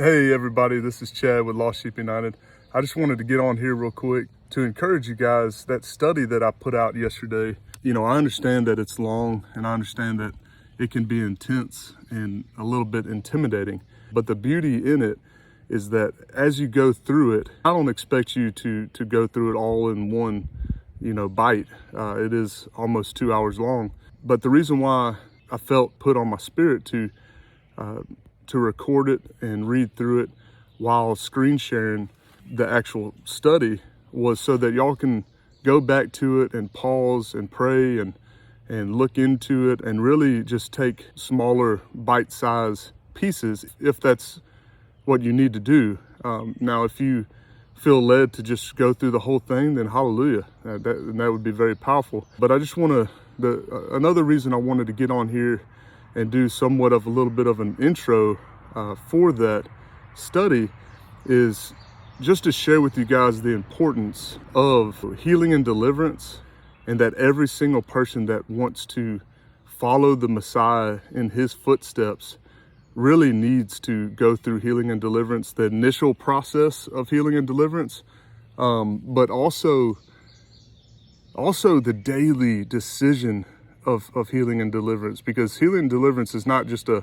Hey everybody, this is Chad with Lost Sheep United. I just wanted to get on here real quick to encourage you guys. That study that I put out yesterday, I understand that it's long and I understand that it can be intense and a little bit intimidating. But the beauty in it is that as you go through it, I don't expect you to go through it all in one, bite. It is almost 2 hours long. But the reason why I felt put on my spirit to record it and read through it while screen sharing the actual study was so that y'all can go back to it and pause and pray and look into it and really just take smaller bite-sized pieces if that's what you need to do. Now, if you feel led to just go through the whole thing, then hallelujah, that would be very powerful. But I just want to, another reason I wanted to get on here and do somewhat of a little bit of an intro for that study is just to share with you guys the importance of healing and deliverance, and that every single person that wants to follow the Messiah in his footsteps really needs to go through healing and deliverance, the initial process of healing and deliverance, but also the daily decision of healing and deliverance, because healing and deliverance is not just a,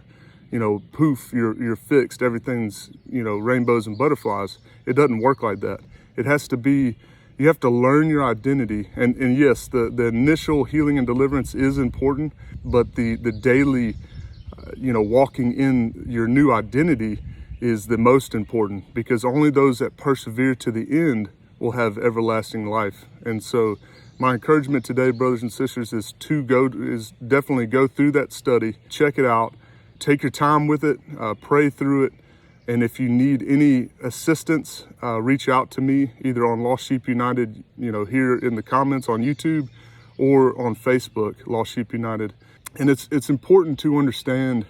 poof, you're fixed, everything's, rainbows and butterflies. It doesn't work like that. It has to be, you have to learn your identity. And yes, the initial healing and deliverance is important, but the daily, walking in your new identity is the most important, because only those that persevere to the end will have everlasting life. And so my encouragement today, brothers and sisters, is definitely go through that study, check it out, take your time with it, pray through it. And if you need any assistance, reach out to me either on Lost Sheep United, here in the comments on YouTube, or on Facebook, Lost Sheep United. And it's important to understand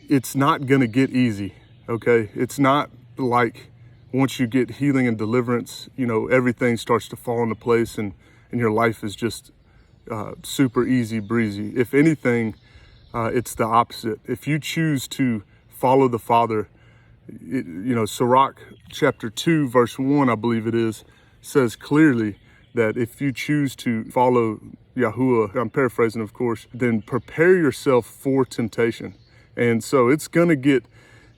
it's not going to get easy, okay? It's not like once you get healing and deliverance, everything starts to fall into place and your life is just super easy breezy. If anything, it's the opposite. If you choose to follow the Father, Sirach chapter 2, verse 1, I believe it is, says clearly that if you choose to follow Yahuwah, I'm paraphrasing, of course, then prepare yourself for temptation. And so it's going to get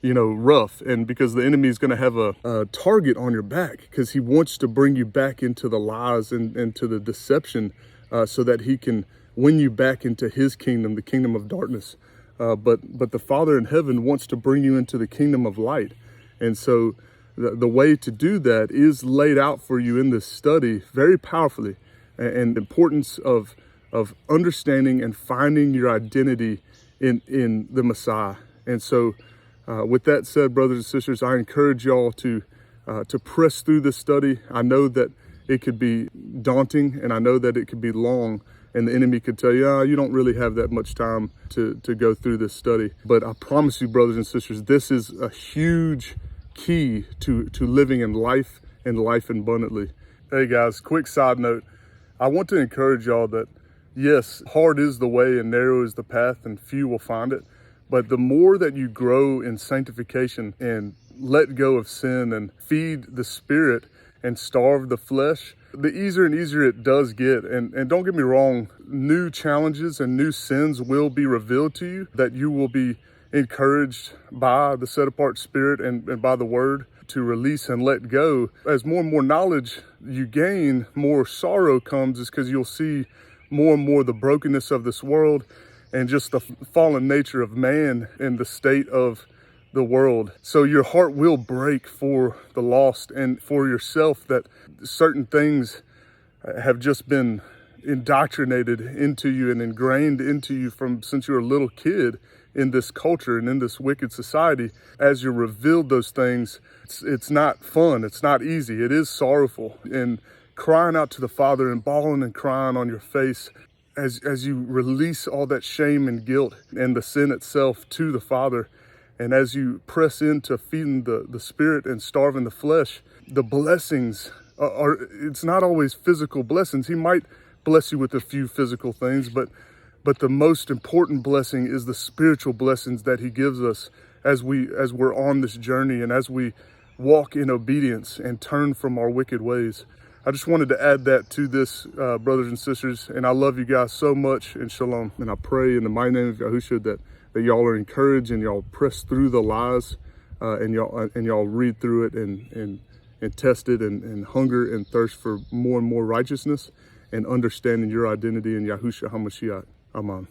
rough, and because the enemy is going to have a target on your back, because he wants to bring you back into the lies and to the deception, so that he can win you back into his kingdom, the kingdom of darkness. But the Father in heaven wants to bring you into the kingdom of light. And so the way to do that is laid out for you in this study very powerfully, and the importance of understanding and finding your identity in the Messiah. And so with that said, brothers and sisters, I encourage y'all to press through this study. I know that it could be daunting, and I know that it could be long, and the enemy could tell you, you don't really have that much time to go through this study. But I promise you, brothers and sisters, this is a huge key to living in life and life abundantly. Hey guys, quick side note. I want to encourage y'all that, yes, hard is the way and narrow is the path and few will find it. But the more that you grow in sanctification and let go of sin and feed the spirit and starve the flesh, the easier and easier it does get. And don't get me wrong, new challenges and new sins will be revealed to you that you will be encouraged by the set apart spirit and by the word to release and let go. As more and more knowledge you gain, more sorrow comes, is because you'll see more and more the brokenness of this world and just the fallen nature of man and the state of the world. So your heart will break for the lost and for yourself, that certain things have just been indoctrinated into you and ingrained into you from since you were a little kid in this culture and in this wicked society. As you're revealed those things, it's not fun, it's not easy, it is sorrowful. And crying out to the Father and bawling and crying on your face as you release all that shame and guilt and the sin itself to the Father, and as you press into feeding the spirit and starving the flesh, the blessings it's not always physical blessings. He might bless you with a few physical things, but the most important blessing is the spiritual blessings that he gives us as we're on this journey and as we walk in obedience and turn from our wicked ways. I just wanted to add that to this, brothers and sisters, and I love you guys so much, and shalom. And I pray in the mighty name of Yahushua that y'all are encouraged and y'all press through the lies, and y'all read through it and test it and hunger and thirst for more and more righteousness and understanding your identity in Yahushua HaMashiach. Amen.